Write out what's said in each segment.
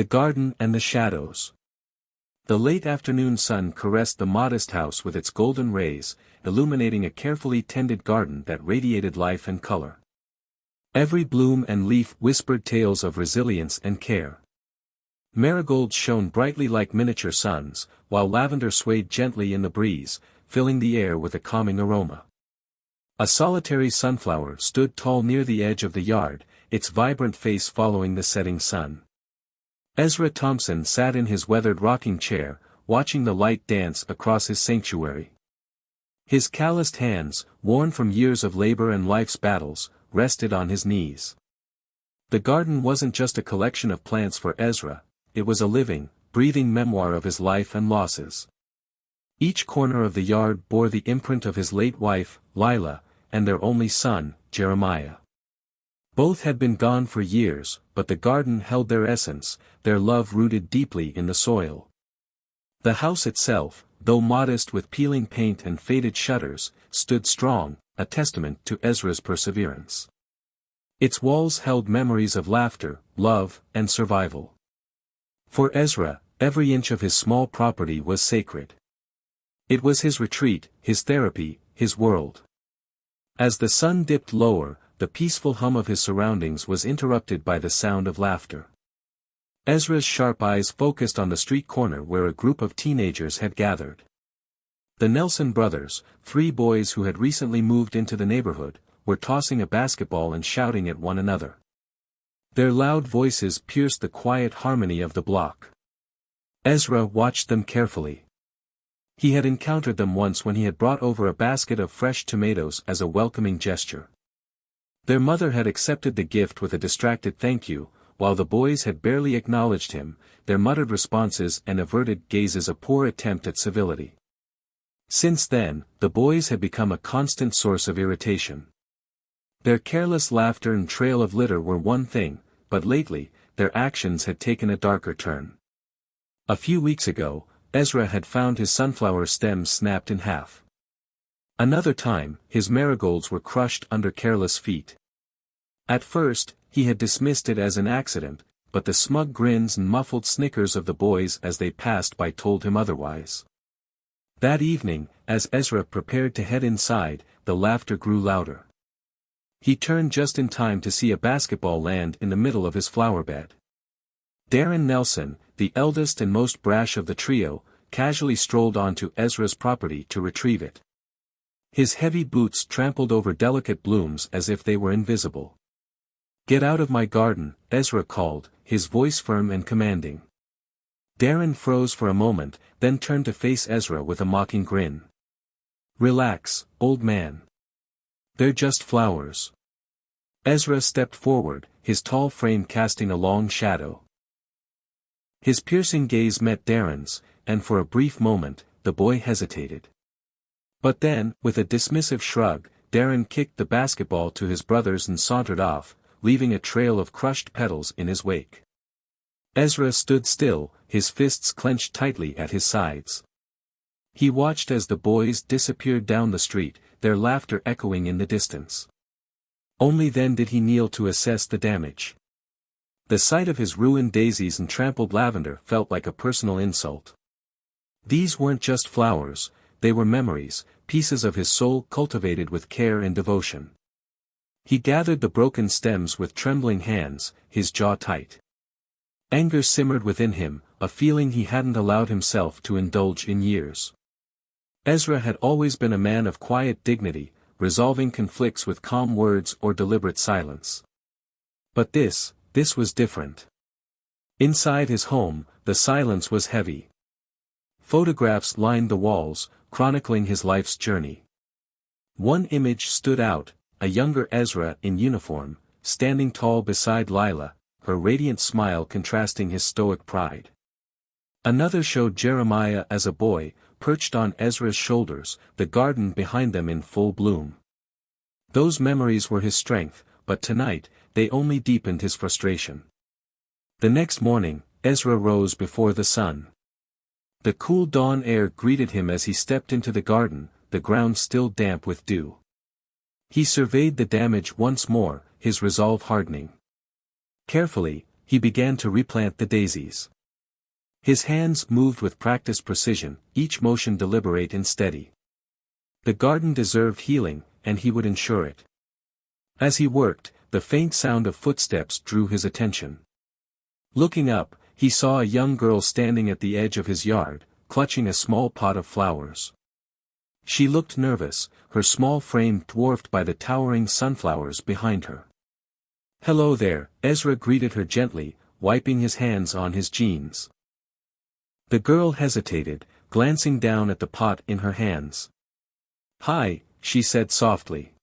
The garden and the shadows. The late afternoon sun caressed the modest house with its golden rays, illuminating a carefully tended garden that radiated life and color. Every bloom and leaf whispered tales of resilience and care. Marigolds shone brightly like miniature suns, while lavender swayed gently in the breeze, filling the air with a calming aroma. A solitary sunflower stood tall near the edge of the yard, its vibrant face following the setting sun. Ezra Thompson sat in his weathered rocking chair, watching the light dance across his sanctuary. His calloused hands, worn from years of labor and life's battles, rested on his knees. The garden wasn't just a collection of plants for Ezra, it was a living, breathing memoir of his life and losses. Each corner of the yard bore the imprint of his late wife, Lila, and their only son, Jeremiah. Both had been gone for years, but the garden held their essence, their love rooted deeply in the soil. The house itself, though modest with peeling paint and faded shutters, stood strong, a testament to Ezra's perseverance. Its walls held memories of laughter, love, and survival. For Ezra, every inch of his small property was sacred. It was his retreat, his therapy, his world. As the sun dipped lower, the peaceful hum of his surroundings was interrupted by the sound of laughter. Ezra's sharp eyes focused on the street corner where a group of teenagers had gathered. The Nelson brothers, 3 boys who had recently moved into the neighborhood, were tossing a basketball and shouting at one another. Their loud voices pierced the quiet harmony of the block. Ezra watched them carefully. He had encountered them once when he had brought over a basket of fresh tomatoes as a welcoming gesture. Their mother had accepted the gift with a distracted thank you, while the boys had barely acknowledged him, their muttered responses and averted gazes a poor attempt at civility. Since then, the boys had become a constant source of irritation. Their careless laughter and trail of litter were one thing, but lately, their actions had taken a darker turn. A few weeks ago, Ezra had found his sunflower stems snapped in half. Another time, his marigolds were crushed under careless feet. At first, he had dismissed it as an accident, but the smug grins and muffled snickers of the boys as they passed by told him otherwise. That evening, as Ezra prepared to head inside, the laughter grew louder. He turned just in time to see a basketball land in the middle of his flower bed. Darren Nelson, the eldest and most brash of the trio, casually strolled onto Ezra's property to retrieve it. His heavy boots trampled over delicate blooms as if they were invisible. "Get out of my garden," Ezra called, his voice firm and commanding. Darren froze for a moment, then turned to face Ezra with a mocking grin. "Relax, old man. They're just flowers." Ezra stepped forward, his tall frame casting a long shadow. His piercing gaze met Darren's, and for a brief moment, the boy hesitated. But then, with a dismissive shrug, Darren kicked the basketball to his brothers and sauntered off, leaving a trail of crushed petals in his wake. Ezra stood still, his fists clenched tightly at his sides. He watched as the boys disappeared down the street, their laughter echoing in the distance. Only then did he kneel to assess the damage. The sight of his ruined daisies and trampled lavender felt like a personal insult. These weren't just flowers, they were memories, pieces of his soul cultivated with care and devotion. He gathered the broken stems with trembling hands, his jaw tight. Anger simmered within him, a feeling he hadn't allowed himself to indulge in years. Ezra had always been a man of quiet dignity, resolving conflicts with calm words or deliberate silence. But this was different. Inside his home, the silence was heavy. Photographs lined the walls, chronicling his life's journey. One image stood out, a younger Ezra in uniform, standing tall beside Lila, her radiant smile contrasting his stoic pride. Another showed Jeremiah as a boy, perched on Ezra's shoulders, the garden behind them in full bloom. Those memories were his strength, but tonight, they only deepened his frustration. The next morning, Ezra rose before the sun. The cool dawn air greeted him as he stepped into the garden, the ground still damp with dew. He surveyed the damage once more, his resolve hardening. Carefully, He began to replant the daisies. His hands moved with practiced precision, each motion deliberate and steady. The garden deserved healing, and he would ensure it. As he worked, the faint sound of footsteps drew his attention. Looking up, he saw a young girl standing at the edge of his yard, clutching a small pot of flowers. She looked nervous, her small frame dwarfed by the towering sunflowers behind her. "Hello there," Ezra greeted her gently, wiping his hands on his jeans. The girl hesitated, glancing down at the pot in her hands. "Hi," she said softly.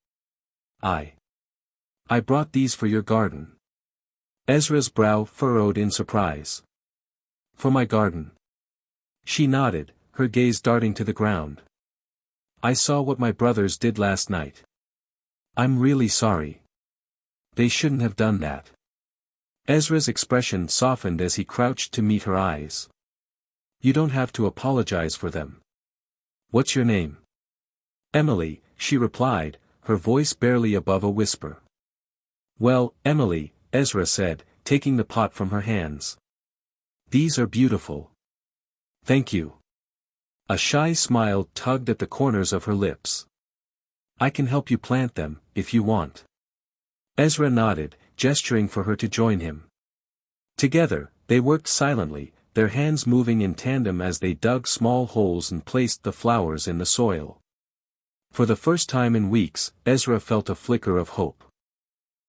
I brought these for your garden." Ezra's brow furrowed in surprise. "For my garden?" She nodded, her gaze darting to the ground. "I saw what my brothers did last night. I'm really sorry. They shouldn't have done that." Ezra's expression softened as he crouched to meet her eyes. "You don't have to apologize for them. What's your name?" "Emily," she replied, her voice barely above a whisper. "Well, Emily," Ezra said, taking the pot from her hands. "These are beautiful." "Thank you." A shy smile tugged at the corners of her lips. "I can help you plant them, if you want." Ezra nodded, gesturing for her to join him. Together, they worked silently, their hands moving in tandem as they dug small holes and placed the flowers in the soil. For the first time in weeks, Ezra felt a flicker of hope.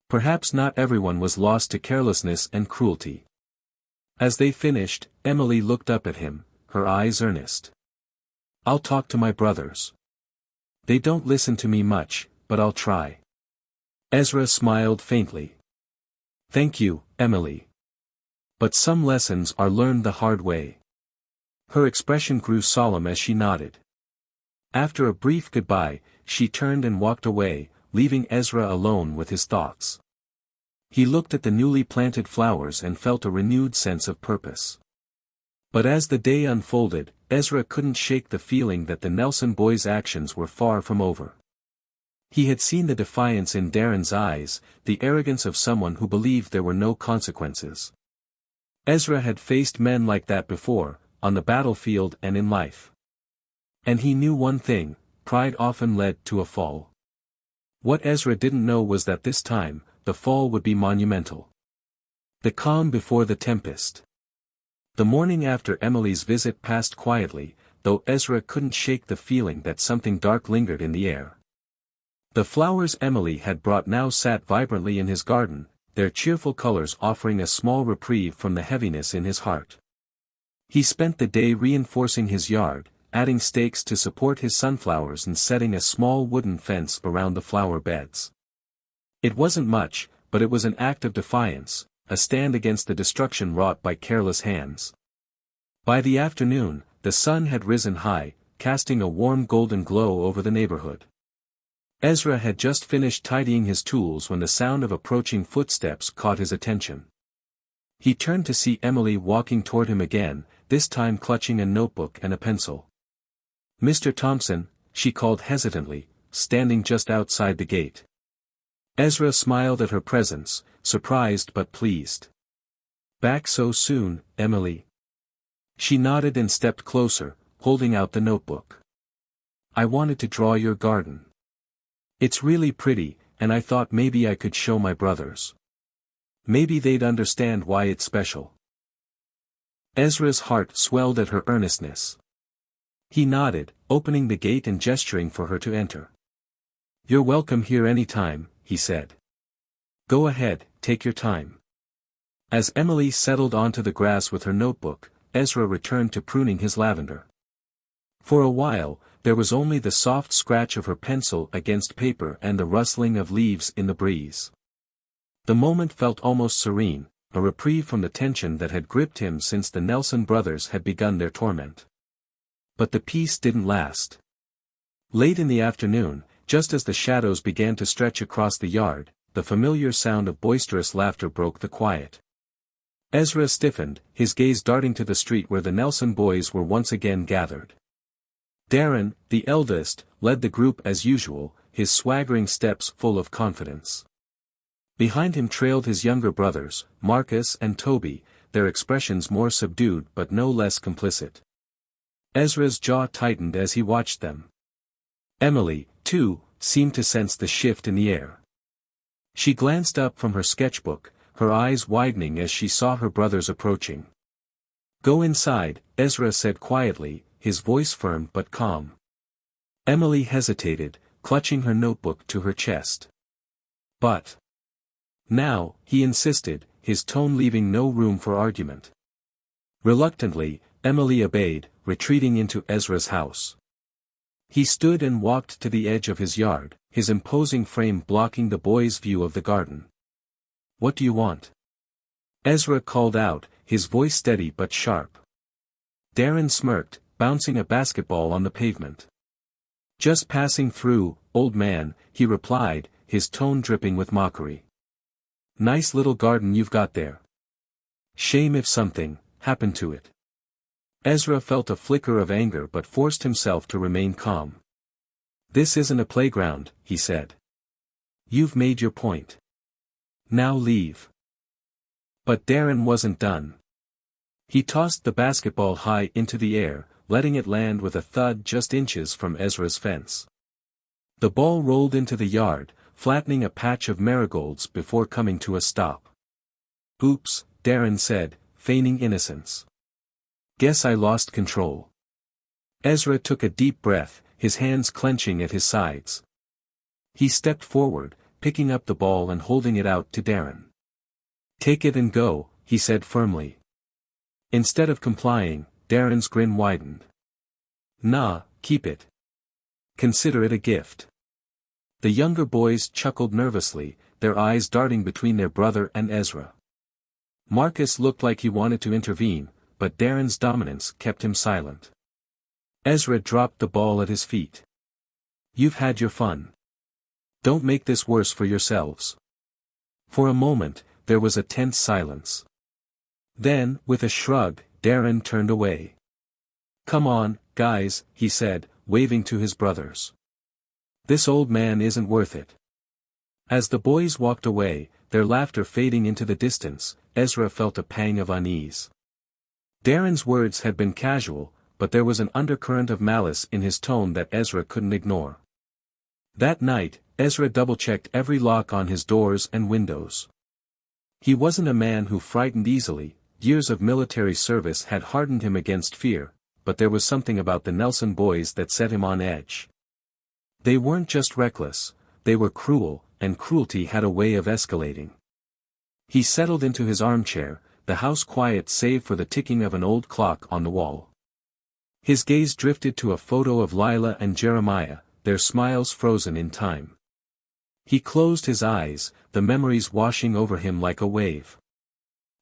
Perhaps not everyone was lost to carelessness and cruelty. As they finished, Emily looked up at him, her eyes earnest. "I'll talk to my brothers. They don't listen to me much, but I'll try." Ezra smiled faintly. "Thank you, Emily. But some lessons are learned the hard way." Her expression grew solemn as she nodded. After a brief goodbye, she turned and walked away, leaving Ezra alone with his thoughts. He looked at the newly planted flowers and felt a renewed sense of purpose. But as the day unfolded, Ezra couldn't shake the feeling that the Nelson boys' actions were far from over. He had seen the defiance in Darren's eyes, the arrogance of someone who believed there were no consequences. Ezra had faced men like that before, on the battlefield and in life. And he knew one thing: pride often led to a fall. What Ezra didn't know was that this time, the fall would be monumental. The calm before the tempest. The morning after Emily's visit passed quietly, though Ezra couldn't shake the feeling that something dark lingered in the air. The flowers Emily had brought now sat vibrantly in his garden, their cheerful colors offering a small reprieve from the heaviness in his heart. He spent the day reinforcing his yard, adding stakes to support his sunflowers and setting a small wooden fence around the flower beds. It wasn't much, but it was an act of defiance, a stand against the destruction wrought by careless hands. By the afternoon, the sun had risen high, casting a warm golden glow over the neighborhood. Ezra had just finished tidying his tools when the sound of approaching footsteps caught his attention. He turned to see Emily walking toward him again, this time clutching a notebook and a pencil. "Mr. Thompson," she called hesitantly, standing just outside the gate. Ezra smiled at her presence, surprised but pleased. "Back so soon, Emily?" She nodded and stepped closer, holding out the notebook. "I wanted to draw your garden. It's really pretty, and I thought maybe I could show my brothers. Maybe they'd understand why it's special." Ezra's heart swelled at her earnestness. He nodded, opening the gate and gesturing for her to enter. "You're welcome here any time," he said. "Go ahead, take your time." As Emily settled onto the grass with her notebook, Ezra returned to pruning his lavender. For a while, there was only the soft scratch of her pencil against paper and the rustling of leaves in the breeze. The moment felt almost serene, a reprieve from the tension that had gripped him since the Nelson brothers had begun their torment. But the peace didn't last. Late in the afternoon, just as the shadows began to stretch across the yard, the familiar sound of boisterous laughter broke the quiet. Ezra stiffened, his gaze darting to the street where the Nelson boys were once again gathered. Darren, the eldest, led the group as usual, his swaggering steps full of confidence. Behind him trailed his younger brothers, Marcus and Toby, their expressions more subdued but no less complicit. Ezra's jaw tightened as he watched them. Emily, too, seemed to sense the shift in the air. She glanced up from her sketchbook, her eyes widening as she saw her brothers approaching. "Go inside," Ezra said quietly, his voice firm but calm. Emily hesitated, clutching her notebook to her chest. "But now," he insisted, his tone leaving no room for argument. Reluctantly, Emily obeyed, retreating into Ezra's house. He stood and walked to the edge of his yard, his imposing frame blocking the boys' view of the garden. "What do you want?" Ezra called out, his voice steady but sharp. Darren smirked, bouncing a basketball on the pavement. "Just passing through, old man," he replied, his tone dripping with mockery. "Nice little garden you've got there. Shame if something happened to it." Ezra felt a flicker of anger but forced himself to remain calm. "This isn't a playground," he said. "You've made your point. Now leave." But Darren wasn't done. He tossed the basketball high into the air, letting it land with a thud just inches from Ezra's fence. The ball rolled into the yard, flattening a patch of marigolds before coming to a stop. "Oops," Darren said, feigning innocence. "Guess I lost control." Ezra took a deep breath, his hands clenching at his sides. He stepped forward, picking up the ball and holding it out to Darren. "Take it and go," he said firmly. Instead of complying, Darren's grin widened. "Nah, keep it. Consider it a gift." The younger boys chuckled nervously, their eyes darting between their brother and Ezra. Marcus looked like he wanted to intervene, but Darren's dominance kept him silent. Ezra dropped the ball at his feet. "You've had your fun. Don't make this worse for yourselves." For a moment, there was a tense silence. Then, with a shrug, Darren turned away. "Come on, guys," he said, waving to his brothers. "This old man isn't worth it." As the boys walked away, their laughter fading into the distance, Ezra felt a pang of unease. Darren's words had been casual, but there was an undercurrent of malice in his tone that Ezra couldn't ignore. That night, Ezra double-checked every lock on his doors and windows. He wasn't a man who frightened easily, years of military service had hardened him against fear, but there was something about the Nelson boys that set him on edge. They weren't just reckless, they were cruel, and cruelty had a way of escalating. He settled into his armchair, the house quiet save for the ticking of an old clock on the wall. His gaze drifted to a photo of Lila and Jeremiah, their smiles frozen in time. He closed his eyes, the memories washing over him like a wave.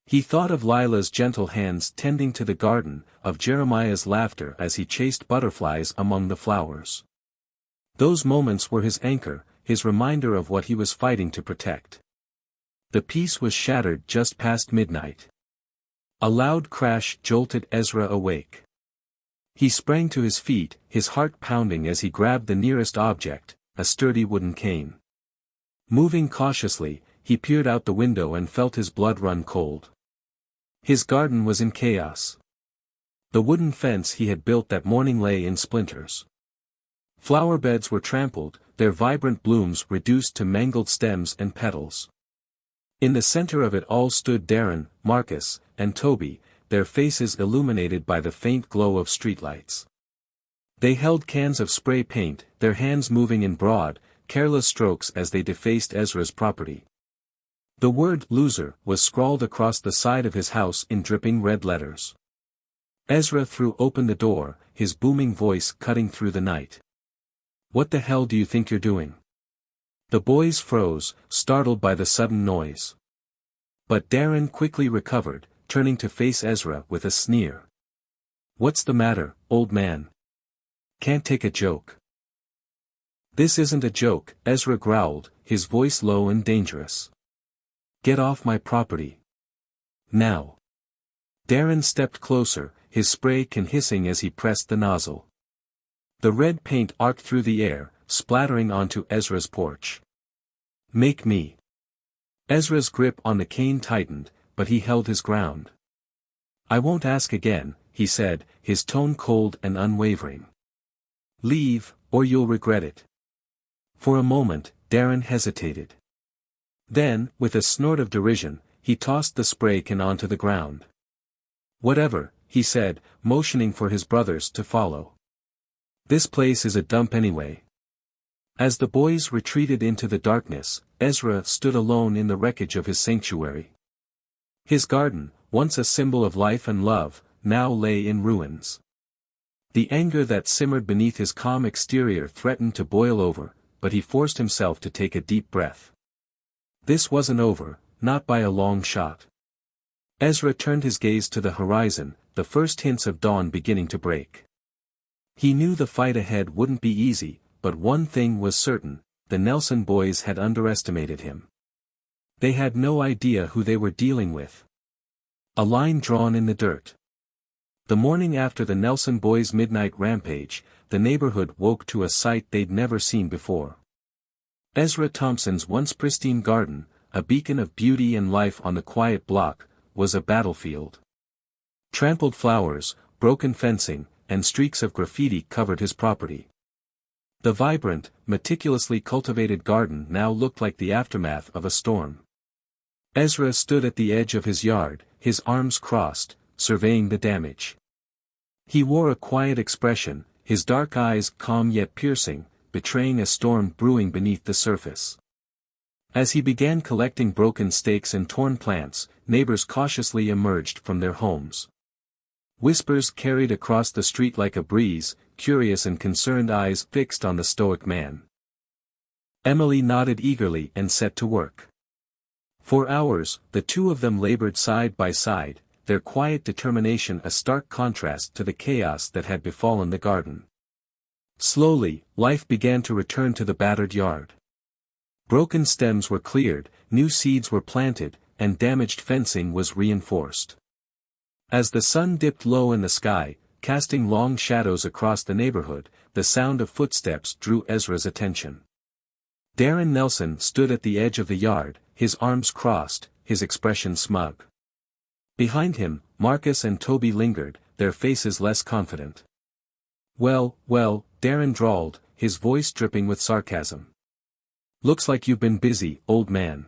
He thought of Lila's gentle hands tending to the garden, of Jeremiah's laughter as he chased butterflies among the flowers. Those moments were his anchor, his reminder of what he was fighting to protect. The peace was shattered just past midnight. A loud crash jolted Ezra awake. He sprang to his feet, his heart pounding as he grabbed the nearest object, a sturdy wooden cane. Moving cautiously, he peered out the window and felt his blood run cold. His garden was in chaos. The wooden fence he had built that morning lay in splinters. Flower beds were trampled, their vibrant blooms reduced to mangled stems and petals. In the center of it all stood Darren, Marcus, and Toby, their faces illuminated by the faint glow of streetlights. They held cans of spray paint, their hands moving in broad, careless strokes as they defaced Ezra's property. The word "loser" was scrawled across the side of his house in dripping red letters. Ezra threw open the door, his booming voice cutting through the night. "What the hell do you think you're doing?" The boys froze, startled by the sudden noise. But Darren quickly recovered, turning to face Ezra with a sneer. "What's the matter, old man? Can't take a joke." "This isn't a joke," Ezra growled, his voice low and dangerous. "Get off my property. Now." Darren stepped closer, his spray can hissing as he pressed the nozzle. The red paint arced through the air, splattering onto Ezra's porch. "Make me." Ezra's grip on the cane tightened, but he held his ground. "I won't ask again," he said, his tone cold and unwavering. "Leave, or you'll regret it." For a moment, Darren hesitated. Then, with a snort of derision, he tossed the spray can onto the ground. "Whatever," he said, motioning for his brothers to follow. "This place is a dump anyway." As the boys retreated into the darkness, Ezra stood alone in the wreckage of his sanctuary. His garden, once a symbol of life and love, now lay in ruins. The anger that simmered beneath his calm exterior threatened to boil over, but he forced himself to take a deep breath. This wasn't over, not by a long shot. Ezra turned his gaze to the horizon, the first hints of dawn beginning to break. He knew the fight ahead wouldn't be easy, but one thing was certain: the Nelson boys had underestimated him. They had no idea who they were dealing with. A line drawn in the dirt. The morning after the Nelson boys' midnight rampage, the neighborhood woke to a sight they'd never seen before. Ezra Thompson's once pristine garden, a beacon of beauty and life on the quiet block, was a battlefield. Trampled flowers, broken fencing, and streaks of graffiti covered his property. The vibrant, meticulously cultivated garden now looked like the aftermath of a storm. Ezra stood at the edge of his yard, his arms crossed, surveying the damage. He wore a quiet expression, his dark eyes calm yet piercing, betraying a storm brewing beneath the surface. As he began collecting broken stakes and torn plants, neighbors cautiously emerged from their homes. Whispers carried across the street like a breeze, curious and concerned eyes fixed on the stoic man. Emily nodded eagerly and set to work. For hours, the two of them labored side by side, their quiet determination a stark contrast to the chaos that had befallen the garden. Slowly, life began to return to the battered yard. Broken stems were cleared, new seeds were planted, and damaged fencing was reinforced. As the sun dipped low in the sky, casting long shadows across the neighborhood, the sound of footsteps drew Ezra's attention. Darren Nelson stood at the edge of the yard, his arms crossed, his expression smug. Behind him, Marcus and Toby lingered, their faces less confident. Well, Darren drawled, his voice dripping with sarcasm. "Looks like you've been busy, old man."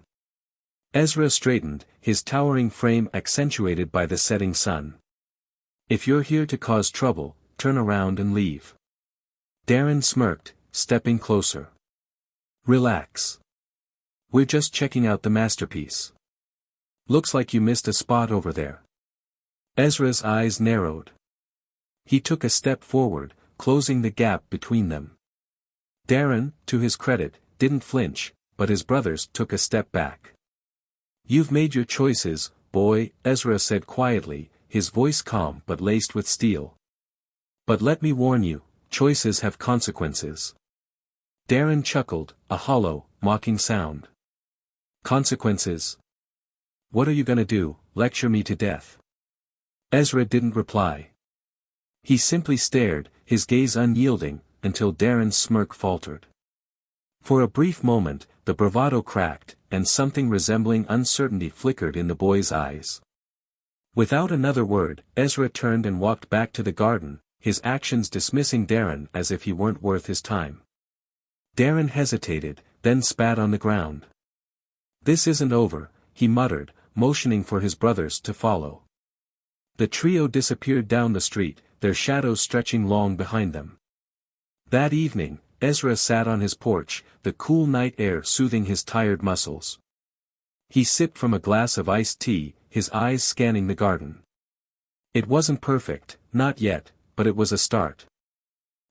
Ezra straightened, his towering frame accentuated by the setting sun. "If you're here to cause trouble, turn around and leave." Darren smirked, stepping closer. "Relax. We're just checking out the masterpiece. Looks like you missed a spot over there." Ezra's eyes narrowed. He took a step forward, closing the gap between them. Darren, to his credit, didn't flinch, but his brothers took a step back. "You've made your choices, boy," Ezra said quietly, his voice calm but laced with steel. "But let me warn you, choices have consequences." Darren chuckled, a hollow, mocking sound. "Consequences? What are you gonna do, lecture me to death?" Ezra didn't reply. He simply stared, his gaze unyielding, until Darren's smirk faltered. For a brief moment, the bravado cracked, and something resembling uncertainty flickered in the boy's eyes. Without another word, Ezra turned and walked back to the garden, his actions dismissing Darren as if he weren't worth his time. Darren hesitated, then spat on the ground. "This isn't over," he muttered, motioning for his brothers to follow. The trio disappeared down the street, their shadows stretching long behind them. That evening, Ezra sat on his porch, the cool night air soothing his tired muscles. He sipped from a glass of iced tea, his eyes scanning the garden. It wasn't perfect, not yet, but it was a start.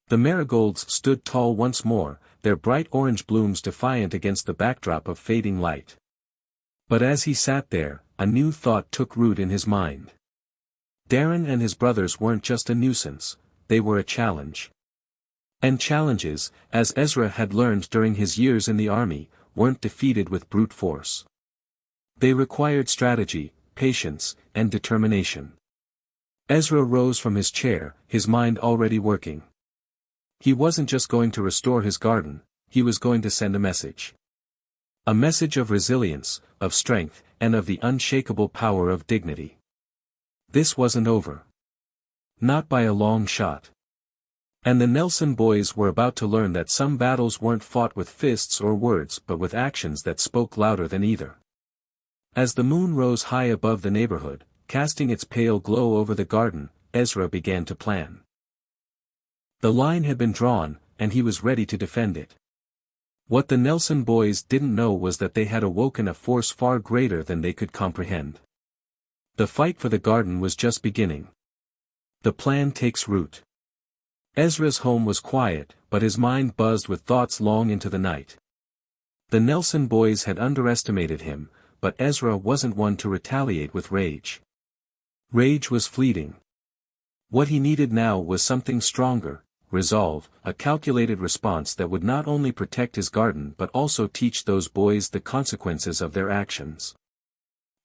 The marigolds stood tall once more, their bright orange blooms defiant against the backdrop of fading light. But as he sat there, a new thought took root in his mind. Darren and his brothers weren't just a nuisance, they were a challenge. And challenges, as Ezra had learned during his years in the army, weren't defeated with brute force. They required strategy, patience, and determination. Ezra rose from his chair, his mind already working. He wasn't just going to restore his garden, he was going to send a message. A message of resilience, of strength, and of the unshakable power of dignity. This wasn't over. Not by a long shot. And the Nelson boys were about to learn that some battles weren't fought with fists or words but with actions that spoke louder than either. As the moon rose high above the neighborhood, casting its pale glow over the garden, Ezra began to plan. The line had been drawn, and he was ready to defend it. What the Nelson boys didn't know was that they had awoken a force far greater than they could comprehend. The fight for the garden was just beginning. The plan takes root. Ezra's home was quiet, but his mind buzzed with thoughts long into the night. The Nelson boys had underestimated him, but Ezra wasn't one to retaliate with rage. Rage was fleeting. What he needed now was something stronger, resolve, a calculated response that would not only protect his garden but also teach those boys the consequences of their actions.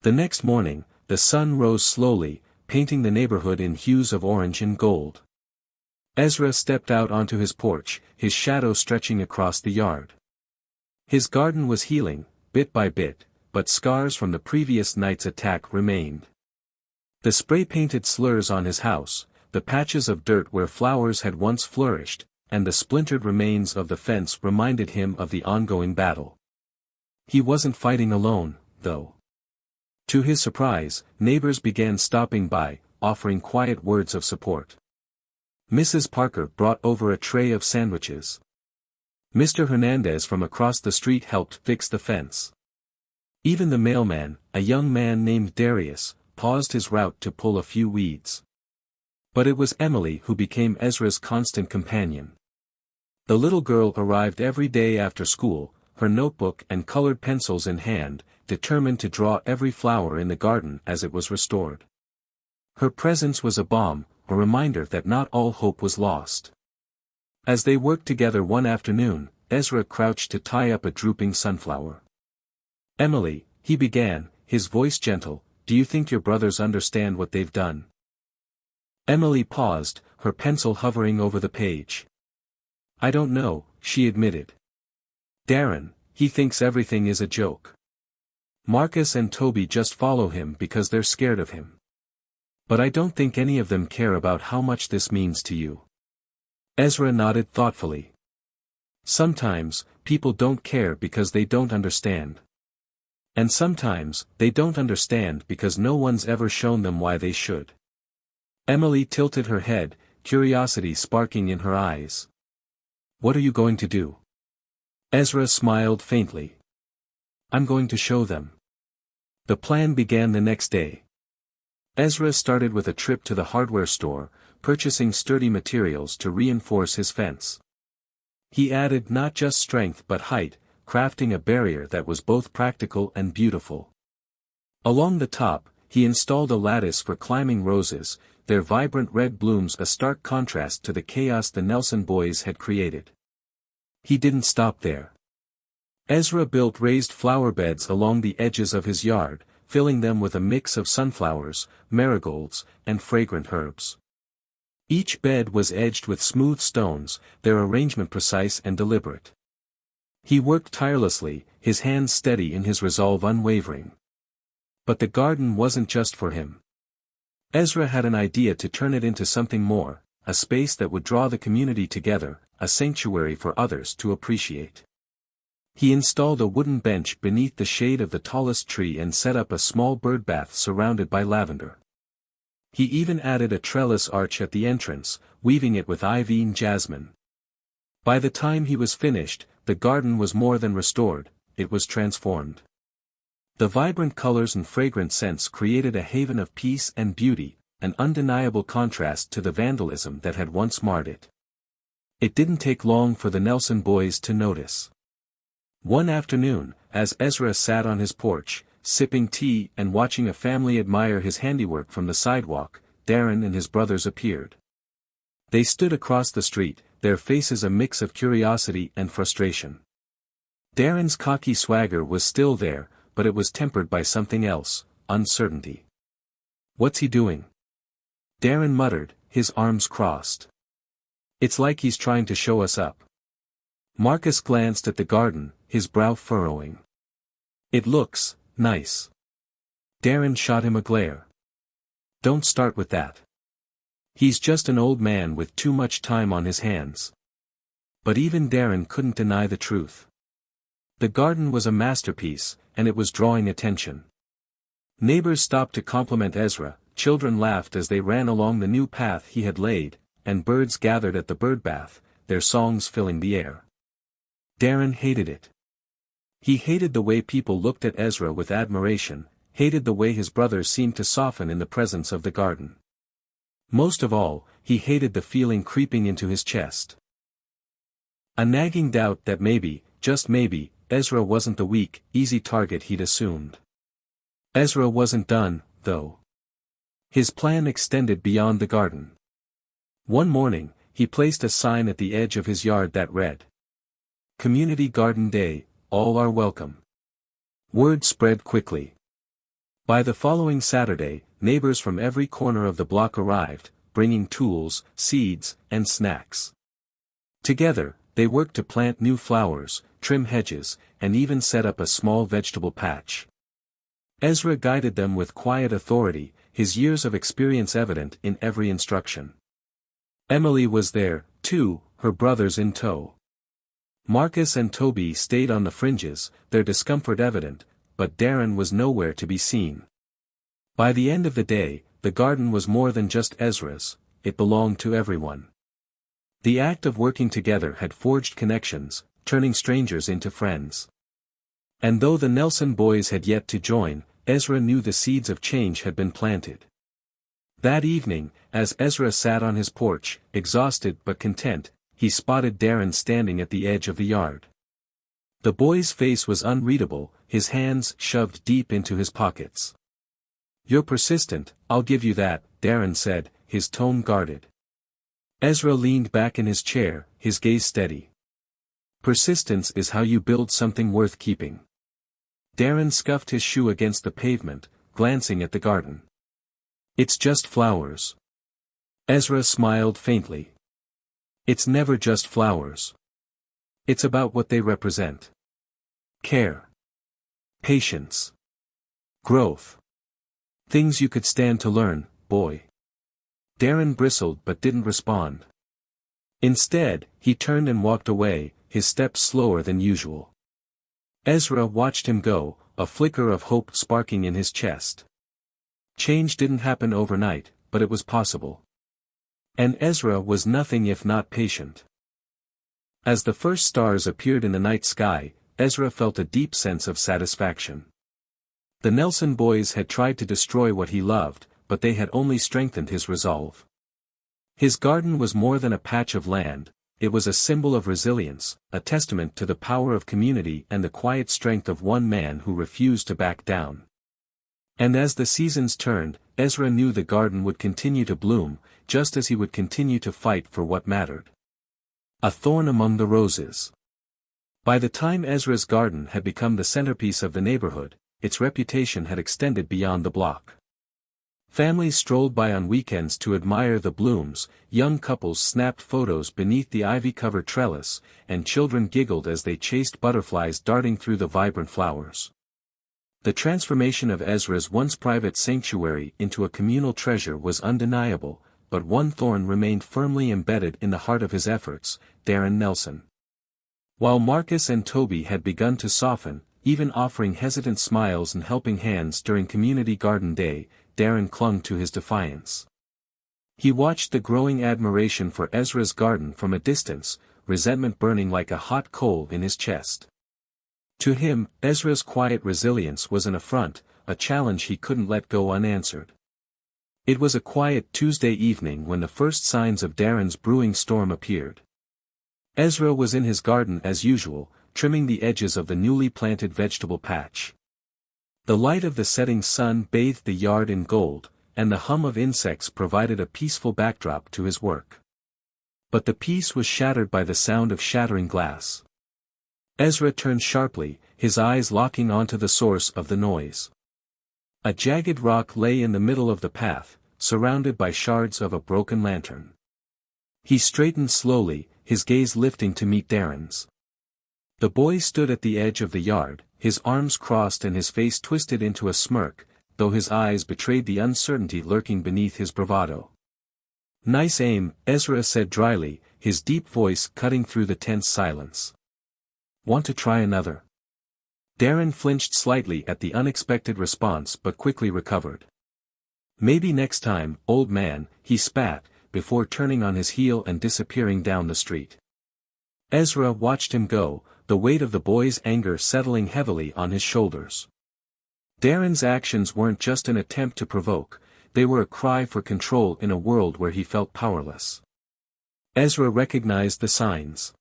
The next morning, the sun rose slowly, painting the neighborhood in hues of orange and gold. Ezra stepped out onto his porch, his shadow stretching across the yard. His garden was healing, bit by bit, but scars from the previous night's attack remained. The spray-painted slurs on his house, the patches of dirt where flowers had once flourished, and the splintered remains of the fence reminded him of the ongoing battle. He wasn't fighting alone, though. To his surprise, neighbors began stopping by, offering quiet words of support. Mrs. Parker brought over a tray of sandwiches. Mr. Hernandez from across the street helped fix the fence. Even the mailman, a young man named Darius, paused his route to pull a few weeds. But it was Emily who became Ezra's constant companion. The little girl arrived every day after school, her notebook and colored pencils in hand, determined to draw every flower in the garden as it was restored. Her presence was a balm, a reminder that not all hope was lost. As they worked together one afternoon, Ezra crouched to tie up a drooping sunflower. "Emily," he began, his voice gentle, "do you think your brothers understand what they've done?" Emily paused, her pencil hovering over the page. "I don't know," she admitted. "Darren, he thinks everything is a joke. Marcus and Toby just follow him because they're scared of him. But I don't think any of them care about how much this means to you." Ezra nodded thoughtfully. "Sometimes, people don't care because they don't understand. And sometimes, they don't understand because no one's ever shown them why they should." Emily tilted her head, curiosity sparking in her eyes. "What are you going to do?" Ezra smiled faintly. "I'm going to show them." The plan began the next day. Ezra started with a trip to the hardware store, purchasing sturdy materials to reinforce his fence. He added not just strength but height, crafting a barrier that was both practical and beautiful. Along the top, he installed a lattice for climbing roses, their vibrant red blooms a stark contrast to the chaos the Nelson boys had created. He didn't stop there. Ezra built raised flower beds along the edges of his yard, filling them with a mix of sunflowers, marigolds, and fragrant herbs. Each bed was edged with smooth stones, their arrangement precise and deliberate. He worked tirelessly, his hands steady and his resolve unwavering. But the garden wasn't just for him. Ezra had an idea to turn it into something more, a space that would draw the community together, a sanctuary for others to appreciate. He installed a wooden bench beneath the shade of the tallest tree and set up a small birdbath surrounded by lavender. He even added a trellis arch at the entrance, weaving it with ivy and jasmine. By the time he was finished, the garden was more than restored, it was transformed. The vibrant colors and fragrant scents created a haven of peace and beauty, an undeniable contrast to the vandalism that had once marred it. It didn't take long for the Nelson boys to notice. One afternoon, as Ezra sat on his porch, sipping tea and watching a family admire his handiwork from the sidewalk, Darren and his brothers appeared. They stood across the street, their faces a mix of curiosity and frustration. Darren's cocky swagger was still there, but it was tempered by something else, uncertainty. "What's he doing?" Darren muttered, his arms crossed. "It's like he's trying to show us up." Marcus glanced at the garden, his brow furrowing. It looks nice. Darren shot him a glare. Don't start with that. He's just an old man with too much time on his hands. But even Darren couldn't deny the truth. The garden was a masterpiece, and it was drawing attention. Neighbors stopped to compliment Ezra, children laughed as they ran along the new path he had laid, and birds gathered at the birdbath, their songs filling the air. Darren hated it. He hated the way people looked at Ezra with admiration, hated the way his brothers seemed to soften in the presence of the garden. Most of all, he hated the feeling creeping into his chest. A nagging doubt that maybe, just maybe, Ezra wasn't the weak, easy target he'd assumed. Ezra wasn't done, though. His plan extended beyond the garden. One morning, he placed a sign at the edge of his yard that read, "Community Garden Day, all are welcome." Word spread quickly. By the following Saturday, neighbors from every corner of the block arrived, bringing tools, seeds, and snacks. Together, they worked to plant new flowers, trim hedges, and even set up a small vegetable patch. Ezra guided them with quiet authority, his years of experience evident in every instruction. Emily was there, too, her brothers in tow. Marcus and Toby stayed on the fringes, their discomfort evident, but Darren was nowhere to be seen. By the end of the day, the garden was more than just Ezra's, it belonged to everyone. The act of working together had forged connections, turning strangers into friends. And though the Nelson boys had yet to join, Ezra knew the seeds of change had been planted. That evening, as Ezra sat on his porch, exhausted but content, he spotted Darren standing at the edge of the yard. The boy's face was unreadable, his hands shoved deep into his pockets. "You're persistent, I'll give you that," Darren said, his tone guarded. Ezra leaned back in his chair, his gaze steady. "Persistence is how you build something worth keeping." Darren scuffed his shoe against the pavement, glancing at the garden. "It's just flowers." Ezra smiled faintly. "It's never just flowers. It's about what they represent. Care. Patience. Growth. Things you could stand to learn, boy." Darren bristled but didn't respond. Instead, he turned and walked away, his steps slower than usual. Ezra watched him go, a flicker of hope sparking in his chest. Change didn't happen overnight, but it was possible. And Ezra was nothing if not patient. As the first stars appeared in the night sky, Ezra felt a deep sense of satisfaction. The Nelson boys had tried to destroy what he loved, but they had only strengthened his resolve. His garden was more than a patch of land, it was a symbol of resilience, a testament to the power of community and the quiet strength of one man who refused to back down. And as the seasons turned, Ezra knew the garden would continue to bloom, just as he would continue to fight for what mattered. A thorn among the roses. By the time Ezra's garden had become the centerpiece of the neighborhood, its reputation had extended beyond the block. Families strolled by on weekends to admire the blooms, young couples snapped photos beneath the ivy-covered trellis, and children giggled as they chased butterflies darting through the vibrant flowers. The transformation of Ezra's once private sanctuary into a communal treasure was undeniable, but one thorn remained firmly embedded in the heart of his efforts, Darren Nelson. While Marcus and Toby had begun to soften, even offering hesitant smiles and helping hands during Community Garden Day, Darren clung to his defiance. He watched the growing admiration for Ezra's garden from a distance, resentment burning like a hot coal in his chest. To him, Ezra's quiet resilience was an affront, a challenge he couldn't let go unanswered. It was a quiet Tuesday evening when the first signs of Darren's brewing storm appeared. Ezra was in his garden as usual, trimming the edges of the newly planted vegetable patch. The light of the setting sun bathed the yard in gold, and the hum of insects provided a peaceful backdrop to his work. But the peace was shattered by the sound of shattering glass. Ezra turned sharply, his eyes locking onto the source of the noise. A jagged rock lay in the middle of the path, surrounded by shards of a broken lantern. He straightened slowly, his gaze lifting to meet Darren's. The boy stood at the edge of the yard, his arms crossed and his face twisted into a smirk, though his eyes betrayed the uncertainty lurking beneath his bravado. "Nice aim," Ezra said dryly, his deep voice cutting through the tense silence. "Want to try another?" Darren flinched slightly at the unexpected response but quickly recovered. "Maybe next time, old man," he spat, before turning on his heel and disappearing down the street. Ezra watched him go, the weight of the boy's anger settling heavily on his shoulders. Darren's actions weren't just an attempt to provoke, they were a cry for control in a world where he felt powerless. Ezra recognized the signs.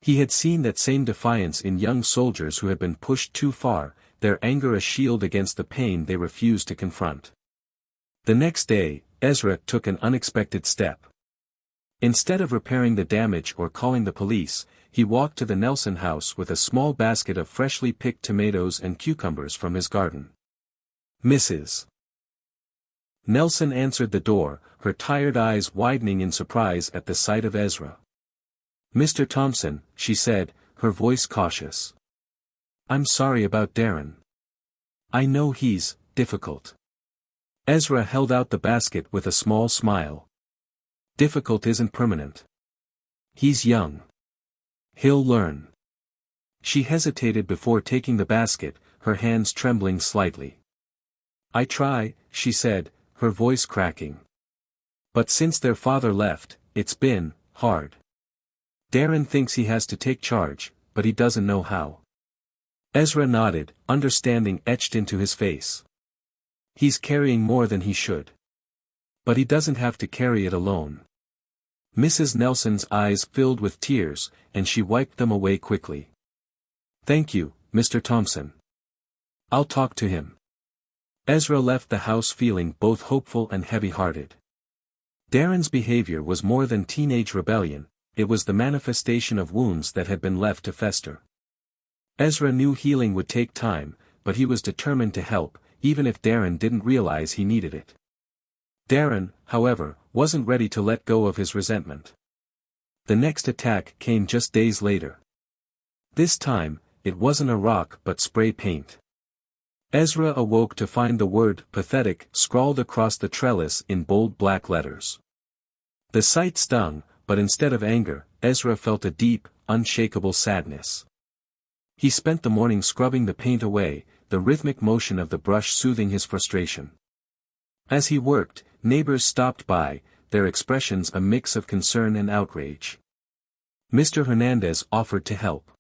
He had seen that same defiance in young soldiers who had been pushed too far, their anger a shield against the pain they refused to confront. The next day, Ezra took an unexpected step. Instead of repairing the damage or calling the police, he walked to the Nelson house with a small basket of freshly picked tomatoes and cucumbers from his garden. "Mrs. Nelson answered the door, her tired eyes widening in surprise at the sight of Ezra. "Mr. Thompson," she said, her voice cautious. "I'm sorry about Darren. I know he's difficult." Ezra held out the basket with a small smile. "Difficult isn't permanent. He's young. He'll learn." She hesitated before taking the basket, her hands trembling slightly. "I try," she said, her voice cracking. "But since their father left, it's been hard. Darren thinks he has to take charge, but he doesn't know how." Ezra nodded, understanding etched into his face. "He's carrying more than he should. But he doesn't have to carry it alone." Mrs. Nelson's eyes filled with tears, and she wiped them away quickly. "Thank you, Mr. Thompson. I'll talk to him." Ezra left the house feeling both hopeful and heavy-hearted. Darren's behavior was more than teenage rebellion, it was the manifestation of wounds that had been left to fester. Ezra knew healing would take time, but he was determined to help, even if Darren didn't realize he needed it. Darren, however, wasn't ready to let go of his resentment. The next attack came just days later. This time, it wasn't a rock but spray paint. Ezra awoke to find the word "pathetic" scrawled across the trellis in bold black letters. The sight stung, but instead of anger, Ezra felt a deep, unshakable sadness. He spent the morning scrubbing the paint away, the rhythmic motion of the brush soothing his frustration. As he worked, neighbors stopped by, their expressions a mix of concern and outrage. Mr. Hernandez offered to help.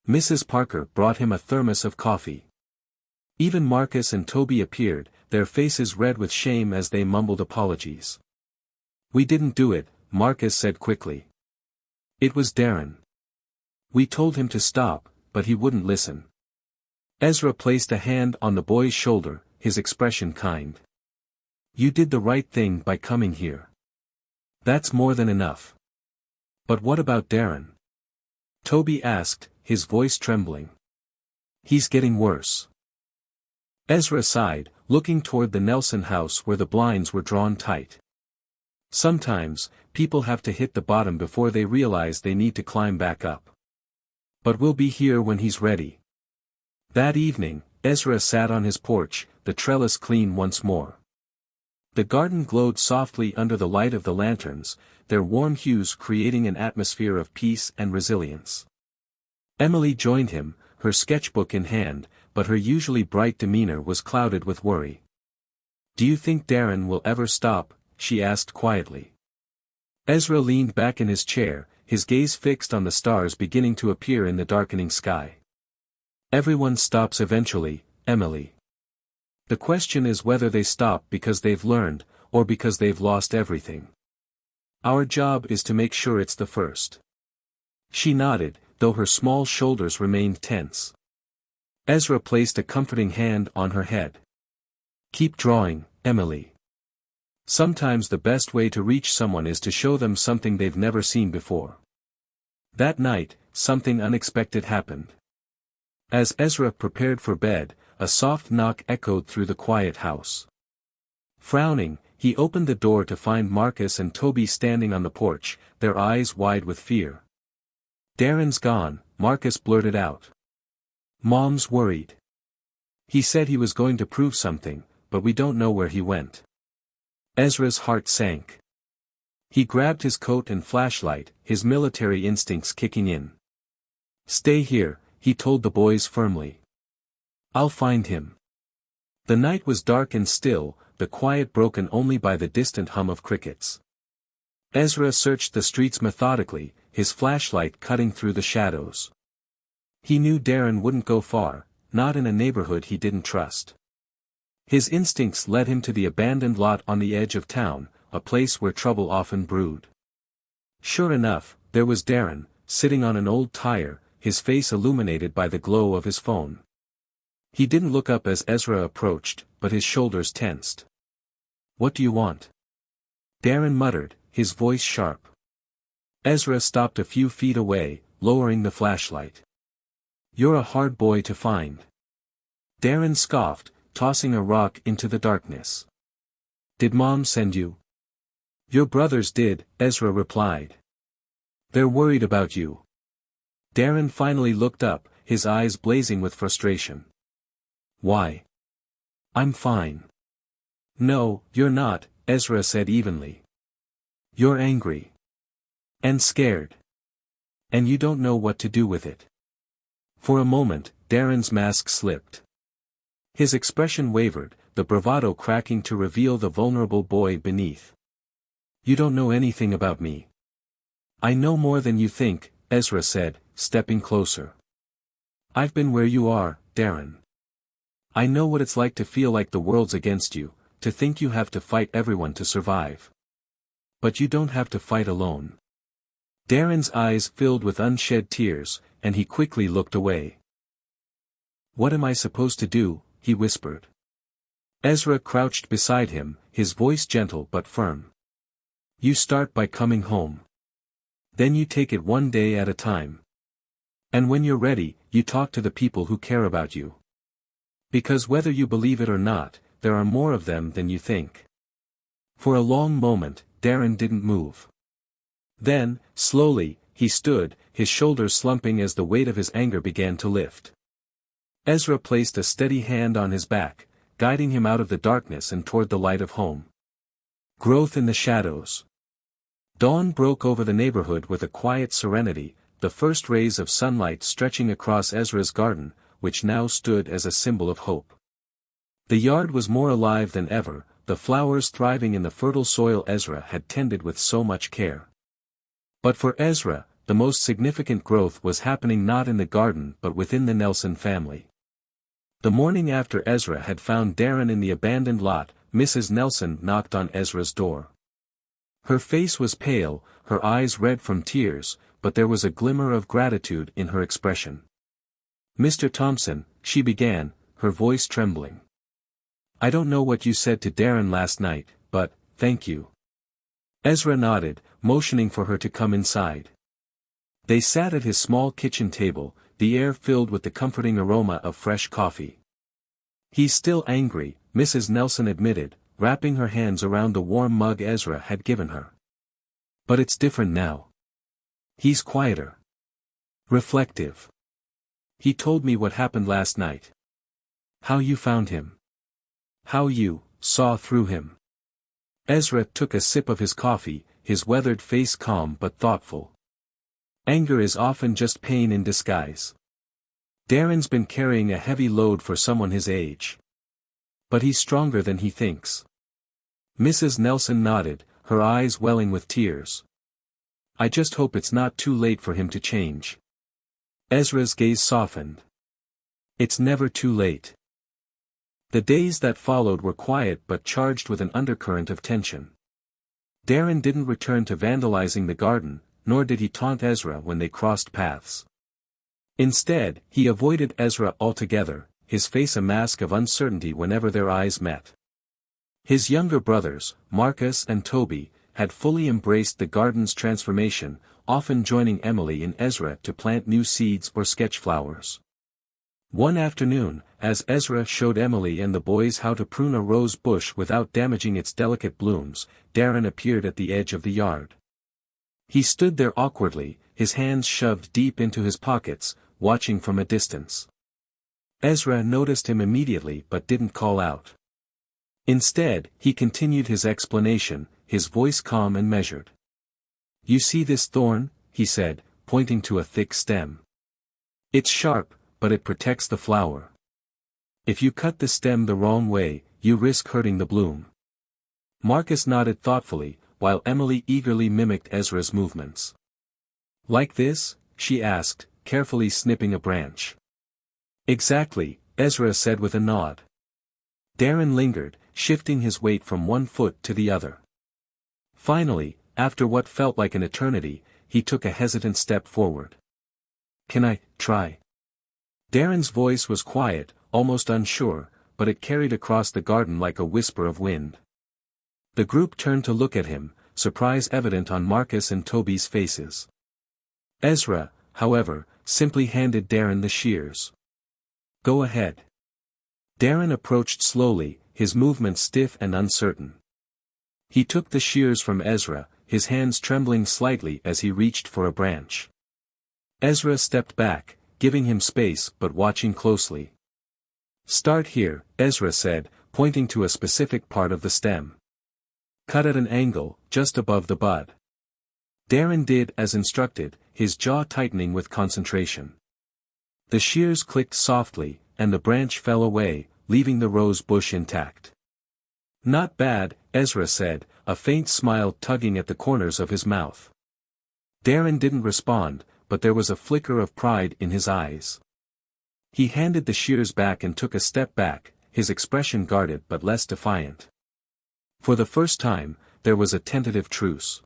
Mrs. Parker brought him a thermos of coffee. Even Marcus and Toby appeared, their faces red with shame as they mumbled apologies. "We didn't do it," Marcus said quickly. "It was Darren. We told him to stop, but he wouldn't listen." Ezra placed a hand on the boy's shoulder, his expression kind. "You did the right thing by coming here. That's more than enough." "But what about Darren?" Toby asked, his voice trembling. "He's getting worse." Ezra sighed, looking toward the Nelson house where the blinds were drawn tight. "Sometimes, people have to hit the bottom before they realize they need to climb back up. But we'll be here when he's ready." That evening, Ezra sat on his porch, the trellis clean once more. The garden glowed softly under the light of the lanterns, their warm hues creating an atmosphere of peace and resilience. Emily joined him, her sketchbook in hand, but her usually bright demeanor was clouded with worry. "Do you think Darren will ever stop?" she asked quietly. Ezra leaned back in his chair, his gaze fixed on the stars beginning to appear in the darkening sky. "Everyone stops eventually, Emily. The question is whether they stop because they've learned, or because they've lost everything. Our job is to make sure it's the first." She nodded, though her small shoulders remained tense. Ezra placed a comforting hand on her head. "Keep drawing, Emily. Sometimes the best way to reach someone is to show them something they've never seen before." That night, something unexpected happened. As Ezra prepared for bed, a soft knock echoed through the quiet house. Frowning, he opened the door to find Marcus and Toby standing on the porch, their eyes wide with fear. "Darren's gone," Marcus blurted out. Mom's worried. He said he was going to prove something, but we don't know where he went. Ezra's heart sank. He grabbed his coat and flashlight, his military instincts kicking in. Stay here, he told the boys firmly. I'll find him. The night was dark and still, the quiet broken only by the distant hum of crickets. Ezra searched the streets methodically, his flashlight cutting through the shadows. He knew Darren wouldn't go far, not in a neighborhood he didn't trust. His instincts led him to the abandoned lot on the edge of town, a place where trouble often brewed. Sure enough, there was Darren, sitting on an old tire, his face illuminated by the glow of his phone. He didn't look up as Ezra approached, but his shoulders tensed. What do you want? Darren muttered, his voice sharp. Ezra stopped a few feet away, lowering the flashlight. You're a hard boy to find. Darren scoffed, tossing a rock into the darkness. Did Mom send you? Your brothers did, Ezra replied. They're worried about you. Darren finally looked up, his eyes blazing with frustration. Why? I'm fine. No, you're not, Ezra said evenly. You're angry. And scared. And you don't know what to do with it. For a moment, Darren's mask slipped. His expression wavered, the bravado cracking to reveal the vulnerable boy beneath. You don't know anything about me. I know more than you think, Ezra said, stepping closer. I've been where you are, Darren. I know what it's like to feel like the world's against you, to think you have to fight everyone to survive. But you don't have to fight alone. Darren's eyes filled with unshed tears, and he quickly looked away. What am I supposed to do? He whispered. Ezra crouched beside him, his voice gentle but firm. You start by coming home. Then you take it one day at a time. And when you're ready, you talk to the people who care about you. Because whether you believe it or not, there are more of them than you think. For a long moment, Darren didn't move. Then, slowly, he stood, his shoulders slumping as the weight of his anger began to lift. Ezra placed a steady hand on his back, guiding him out of the darkness and toward the light of home. Growth in the shadows. Dawn broke over the neighborhood with a quiet serenity, the first rays of sunlight stretching across Ezra's garden, which now stood as a symbol of hope. The yard was more alive than ever, the flowers thriving in the fertile soil Ezra had tended with so much care. But for Ezra, the most significant growth was happening not in the garden but within the Nelson family. The morning after Ezra had found Darren in the abandoned lot, Mrs. Nelson knocked on Ezra's door. Her face was pale, her eyes red from tears, but there was a glimmer of gratitude in her expression. Mr. Thompson, she began, her voice trembling. I don't know what you said to Darren last night, but, thank you. Ezra nodded, motioning for her to come inside. They sat at his small kitchen table, the air filled with the comforting aroma of fresh coffee. He's still angry, Mrs. Nelson admitted, wrapping her hands around the warm mug Ezra had given her. But it's different now. He's quieter. Reflective. He told me what happened last night. How you found him. How you saw through him. Ezra took a sip of his coffee, his weathered face calm but thoughtful. Anger is often just pain in disguise. Darren's been carrying a heavy load for someone his age. But he's stronger than he thinks. Mrs. Nelson nodded, her eyes welling with tears. I just hope it's not too late for him to change. Ezra's gaze softened. It's never too late. The days that followed were quiet but charged with an undercurrent of tension. Darren didn't return to vandalizing the garden, nor did he taunt Ezra when they crossed paths. Instead, he avoided Ezra altogether, his face a mask of uncertainty whenever their eyes met. His younger brothers, Marcus and Toby, had fully embraced the garden's transformation, often joining Emily and Ezra to plant new seeds or sketch flowers. One afternoon, as Ezra showed Emily and the boys how to prune a rose bush without damaging its delicate blooms, Darren appeared at the edge of the yard. He stood there awkwardly, his hands shoved deep into his pockets, watching from a distance. Ezra noticed him immediately but didn't call out. Instead, he continued his explanation, his voice calm and measured. "You see this thorn?" he said, pointing to a thick stem. "It's sharp, but it protects the flower. If you cut the stem the wrong way, you risk hurting the bloom." Marcus nodded thoughtfully, while Emily eagerly mimicked Ezra's movements. "Like this?" she asked, carefully snipping a branch. "Exactly," Ezra said with a nod. Darren lingered, shifting his weight from one foot to the other. Finally, after what felt like an eternity, he took a hesitant step forward. "Can I try?" Darren's voice was quiet, almost unsure, but it carried across the garden like a whisper of wind. The group turned to look at him, surprise evident on Marcus and Toby's faces. Ezra, however, simply handed Darren the shears. "Go ahead." Darren approached slowly, his movements stiff and uncertain. He took the shears from Ezra, his hands trembling slightly as he reached for a branch. Ezra stepped back, giving him space but watching closely. "Start here," Ezra said, pointing to a specific part of the stem. "Cut at an angle, just above the bud." Darren did as instructed, his jaw tightening with concentration. The shears clicked softly, and the branch fell away, leaving the rose bush intact. "Not bad," Ezra said, a faint smile tugging at the corners of his mouth. Darren didn't respond, but there was a flicker of pride in his eyes. He handed the shears back and took a step back, his expression guarded but less defiant. For the first time, there was a tentative truce.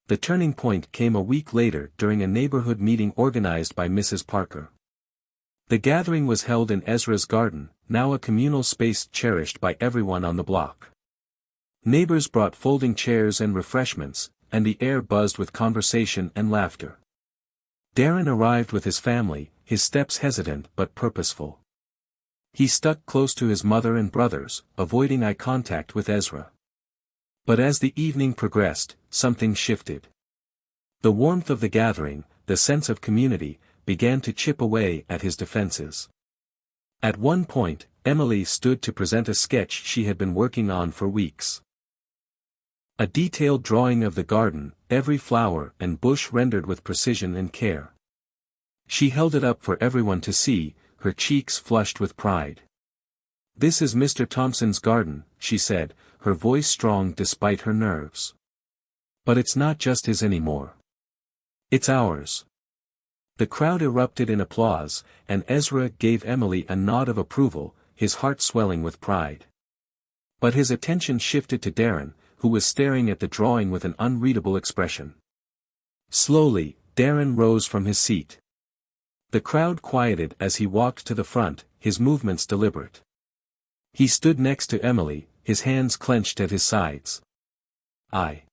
The turning point came a week later during a neighborhood meeting organized by Mrs. Parker. The gathering was held in Ezra's garden, now a communal space cherished by everyone on the block. Neighbors brought folding chairs and refreshments, and the air buzzed with conversation and laughter. Darren arrived with his family, his steps hesitant but purposeful. He stuck close to his mother and brothers, avoiding eye contact with Ezra. But as the evening progressed, something shifted. The warmth of the gathering, the sense of community, began to chip away at his defenses. At one point, Emily stood to present a sketch she had been working on for weeks. A detailed drawing of the garden, every flower and bush rendered with precision and care. She held it up for everyone to see, her cheeks flushed with pride. "This is Mr. Thompson's garden," she said, her voice strong despite her nerves. "But it's not just his anymore. It's ours." The crowd erupted in applause, and Ezra gave Emily a nod of approval, his heart swelling with pride. But his attention shifted to Darren, who was staring at the drawing with an unreadable expression. Slowly, Darren rose from his seat. The crowd quieted as he walked to the front, his movements deliberate. He stood next to Emily, his hands clenched at his sides. I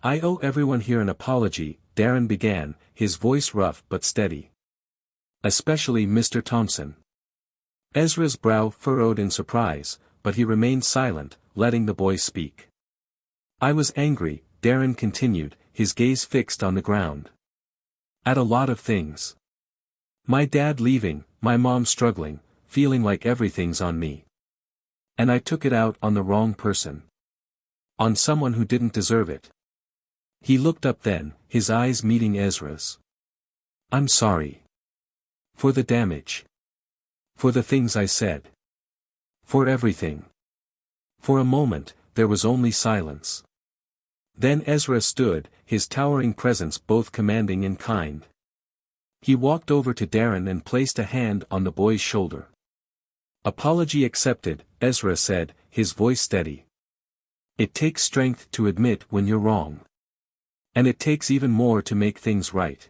owe everyone here an apology," Darren began, his voice rough but steady. "Especially Mr. Thompson." Ezra's brow furrowed in surprise, but he remained silent, letting the boy speak. "I was angry," Darren continued, his gaze fixed on the ground. "At a lot of things. My dad leaving, my mom struggling, feeling like everything's on me. And I took it out on the wrong person. On someone who didn't deserve it." He looked up then, his eyes meeting Ezra's. "I'm sorry. For the damage. For the things I said. For everything." For a moment, there was only silence. Then Ezra stood, his towering presence both commanding and kind. He walked over to Darren and placed a hand on the boy's shoulder. "Apology accepted," Ezra said, his voice steady. "It takes strength to admit when you're wrong. And it takes even more to make things right."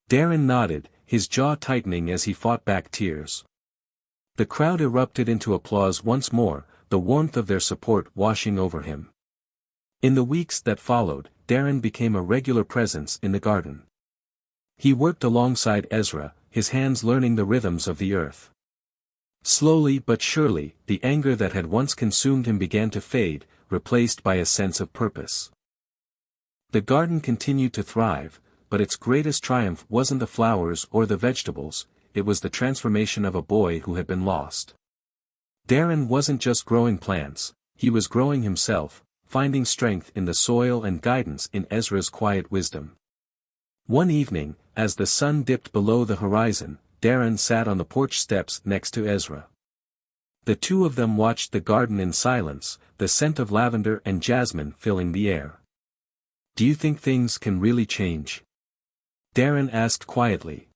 Darren nodded, his jaw tightening as he fought back tears. The crowd erupted into applause once more, the warmth of their support washing over him. In the weeks that followed, Darren became a regular presence in the garden. He worked alongside Ezra, his hands learning the rhythms of the earth. Slowly but surely, the anger that had once consumed him began to fade, replaced by a sense of purpose. The garden continued to thrive, but its greatest triumph wasn't the flowers or the vegetables, it was the transformation of a boy who had been lost. Darren wasn't just growing plants, he was growing himself, finding strength in the soil and guidance in Ezra's quiet wisdom. One evening, as the sun dipped below the horizon, Darren sat on the porch steps next to Ezra. The two of them watched the garden in silence, the scent of lavender and jasmine filling the air. "Do you think things can really change?" Darren asked quietly.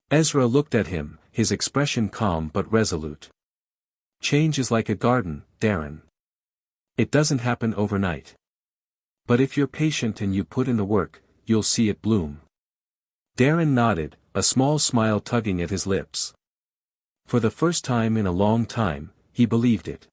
Ezra looked at him, his expression calm but resolute. "Change is like a garden, Darren. It doesn't happen overnight. But if you're patient and you put in the work, you'll see it bloom." Darren nodded, a small smile tugging at his lips. For the first time in a long time, he believed it.